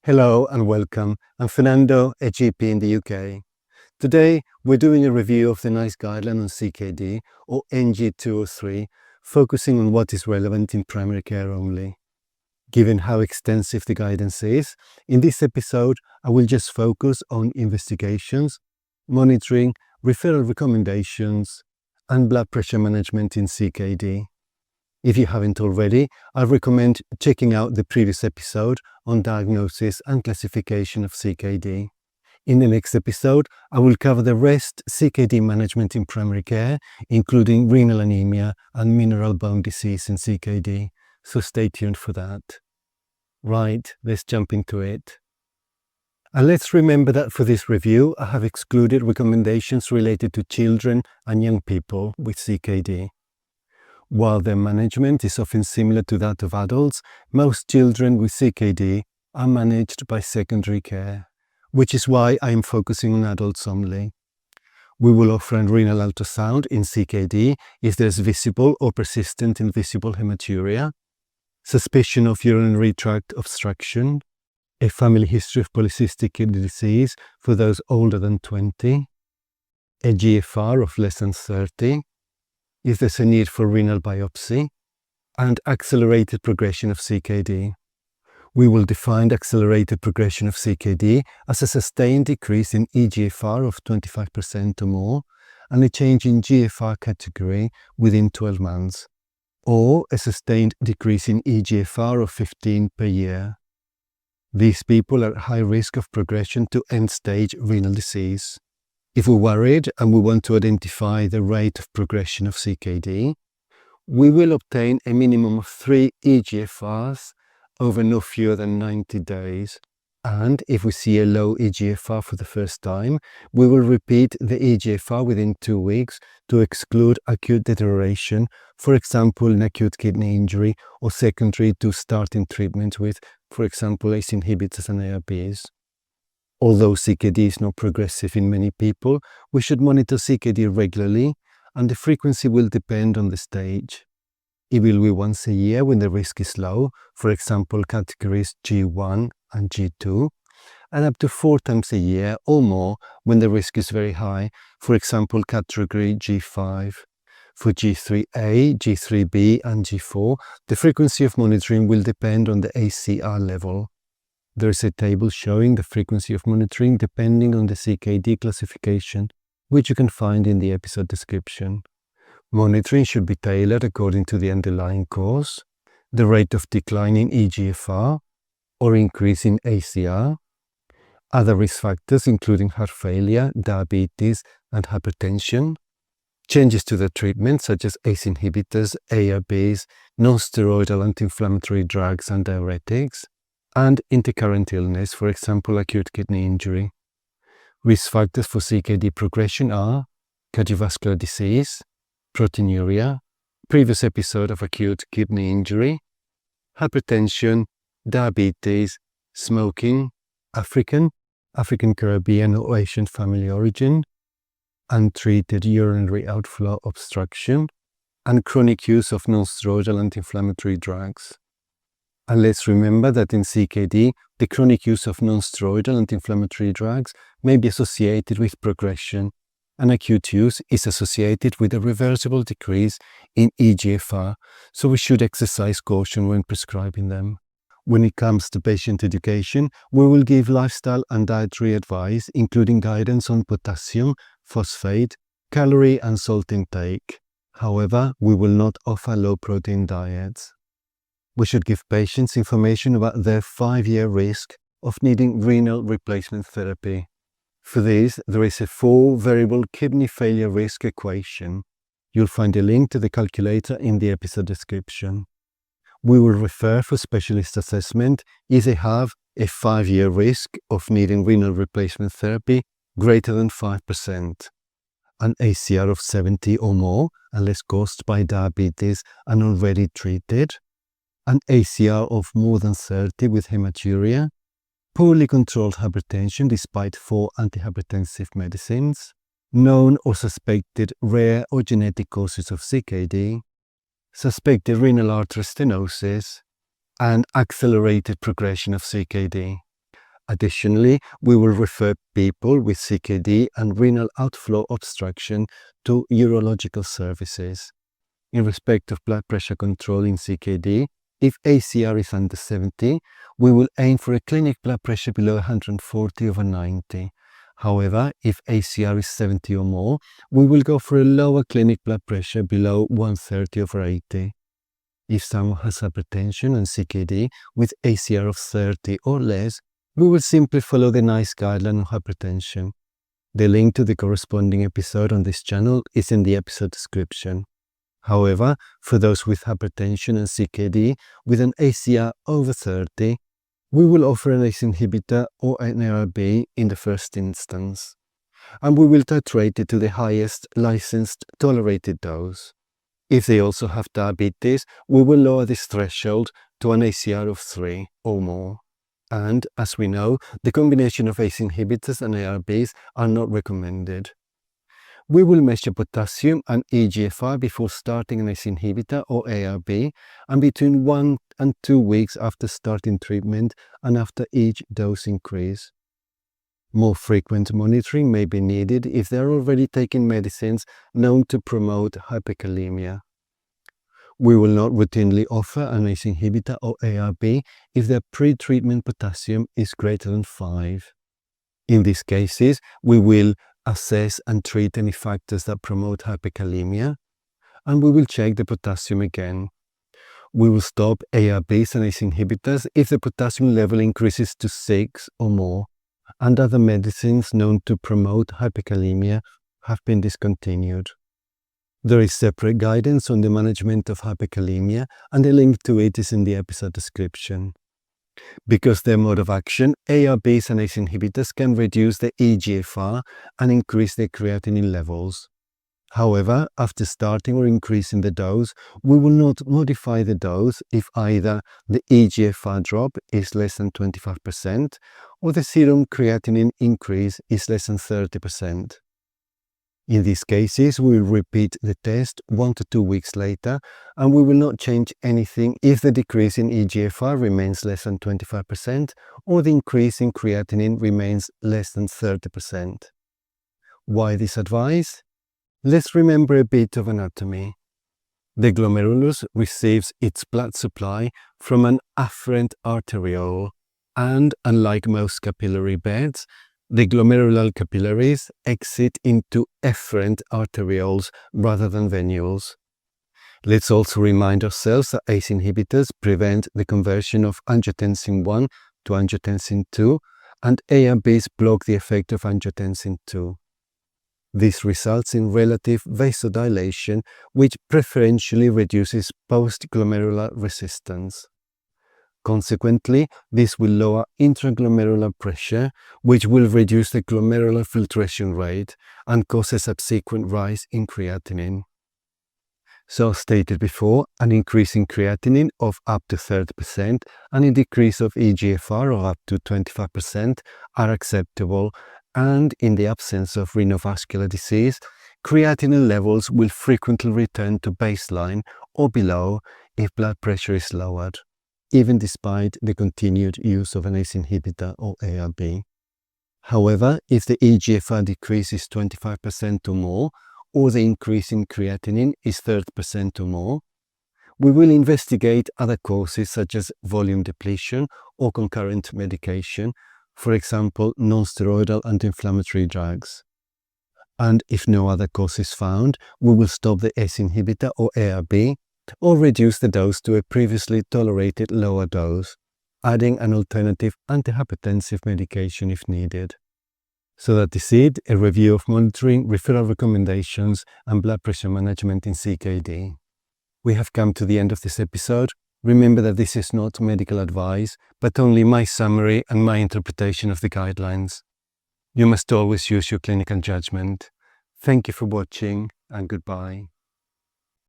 Hello and welcome. I'm Fernando, a GP in the UK. Today, we're doing a review of the NICE guideline on CKD, or NG203, focusing on what is relevant in primary care only. Given how extensive the guidance is, in this episode, I will just focus on investigations, monitoring, referral recommendations, and blood pressure management in CKD. If you haven't already, I recommend checking out the previous episode on diagnosis and classification of CKD. In the next episode, I will cover the rest CKD management in primary care, including renal anemia and mineral bone disease in CKD, so stay tuned for that. Right, let's jump into it. And let's remember that for this review, I have excluded recommendations related to children and young people with CKD. While their management is often similar to that of adults, most children with CKD are managed by secondary care, which is why I am focusing on adults only. We will offer a renal ultrasound in CKD if there is visible or persistent invisible hematuria, suspicion of urinary tract obstruction, a family history of polycystic kidney disease for those older than 20, a GFR of less than 30, if there's a need for renal biopsy, and accelerated progression of CKD. We will define accelerated progression of CKD as a sustained decrease in eGFR of 25% or more, and a change in GFR category within 12 months, or a sustained decrease in eGFR of 15 per year. These people are at high risk of progression to end-stage renal disease. If we're worried and we want to identify the rate of progression of CKD, we will obtain a minimum of 3 eGFRs over no fewer than 90 days. And if we see a low eGFR for the first time, we will repeat the eGFR within 2 weeks to exclude acute deterioration, for example, an acute kidney injury or secondary to starting treatment with, for example, ACE inhibitors and ARBs. Although CKD is not progressive in many people, we should monitor CKD regularly, and the frequency will depend on the stage. It will be once a year when the risk is low, for example, categories G1 and G2, and up to 4 times a year or more when the risk is very high, for example, category G5. For G3A, G3B, and G4, the frequency of monitoring will depend on the ACR level. There is a table showing the frequency of monitoring depending on the CKD classification, which you can find in the episode description. Monitoring should be tailored according to the underlying cause, the rate of decline in eGFR or increase in ACR, other risk factors including heart failure, diabetes, and hypertension, changes to the treatment such as ACE inhibitors, ARBs, non-steroidal anti-inflammatory drugs and diuretics, and intercurrent illness, for example, acute kidney injury. Risk factors for CKD progression are cardiovascular disease, proteinuria, previous episode of acute kidney injury, hypertension, diabetes, smoking, African, Caribbean or Asian family origin, untreated urinary outflow obstruction, and chronic use of non-steroidal anti-inflammatory drugs. And let's remember that in CKD, the chronic use of non-steroidal anti-inflammatory drugs may be associated with progression, and acute use is associated with a reversible decrease in eGFR, so we should exercise caution when prescribing them. When it comes to patient education, we will give lifestyle and dietary advice, including guidance on potassium, phosphate, calorie and salt intake. However, we will not offer low-protein diets. We should give patients information about their 5-year risk of needing renal replacement therapy. For this, there is a 4-variable kidney failure risk equation. You'll find a link to the calculator in the episode description. We will refer for specialist assessment if they have a 5-year risk of needing renal replacement therapy greater than 5%, an ACR of 70 or more unless caused by diabetes and already treated, an ACR of more than 30 with hematuria, poorly controlled hypertension despite 4 antihypertensive medicines, known or suspected rare or genetic causes of CKD, suspected renal artery stenosis, and accelerated progression of CKD. Additionally, we will refer people with CKD and renal outflow obstruction to urological services. In respect of blood pressure control in CKD, if ACR is under 70, we will aim for a clinic blood pressure below 140/90. However, if ACR is 70 or more, we will go for a lower clinic blood pressure below 130/80. If someone has hypertension and CKD with ACR of 30 or less, we will simply follow the NICE guideline on hypertension. The link to the corresponding episode on this channel is in the episode description. However, for those with hypertension and CKD with an ACR over 30, we will offer an ACE inhibitor or an ARB in the first instance, and we will titrate it to the highest licensed tolerated dose. If they also have diabetes, we will lower this threshold to an ACR of 3 or more. And, as we know, the combination of ACE inhibitors and ARBs are not recommended. We will measure potassium and eGFR before starting an ACE inhibitor or ARB and between 1 and 2 weeks after starting treatment and after each dose increase. More frequent monitoring may be needed if they are already taking medicines known to promote hyperkalemia. We will not routinely offer an ACE inhibitor or ARB if their pre-treatment potassium is greater than 5. In these cases, we will assess and treat any factors that promote hyperkalemia, and we will check the potassium again. We will stop ARBs and ACE inhibitors if the potassium level increases to 6 or more, and other medicines known to promote hyperkalemia have been discontinued. There is separate guidance on the management of hyperkalemia, and a link to it is in the episode description. Because their mode of action, ARBs and ACE inhibitors can reduce the eGFR and increase their creatinine levels. However, after starting or increasing the dose, we will not modify the dose if either the eGFR drop is less than 25% or the serum creatinine increase is less than 30%. In these cases, we will repeat the test 1 to 2 weeks later, and we will not change anything if the decrease in eGFR remains less than 25% or the increase in creatinine remains less than 30%. Why this advice? Let's remember a bit of anatomy. The glomerulus receives its blood supply from an afferent arteriole, and unlike most capillary beds, the glomerular capillaries exit into efferent arterioles rather than venules. Let's also remind ourselves that ACE inhibitors prevent the conversion of angiotensin I to angiotensin II, and ARBs block the effect of angiotensin II. This results in relative vasodilation, which preferentially reduces postglomerular resistance. Consequently, this will lower intraglomerular pressure, which will reduce the glomerular filtration rate and cause a subsequent rise in creatinine. So, as stated before, an increase in creatinine of up to 30% and a decrease of eGFR of up to 25% are acceptable, and in the absence of renovascular disease, creatinine levels will frequently return to baseline or below if blood pressure is lowered, even despite the continued use of an ACE inhibitor or ARB. However, if the eGFR decrease is 25% or more, or the increase in creatinine is 30% or more, we will investigate other causes such as volume depletion or concurrent medication, for example, non-steroidal anti-inflammatory drugs. And if no other cause is found, we will stop the ACE inhibitor or ARB, or reduce the dose to a previously tolerated lower dose, adding an alternative antihypertensive medication if needed. So that is it, a review of monitoring, referral recommendations, and blood pressure management in CKD. We have come to the end of this episode. Remember that this is not medical advice, but only my summary and my interpretation of the guidelines. You must always use your clinical judgment. Thank you for watching, and goodbye.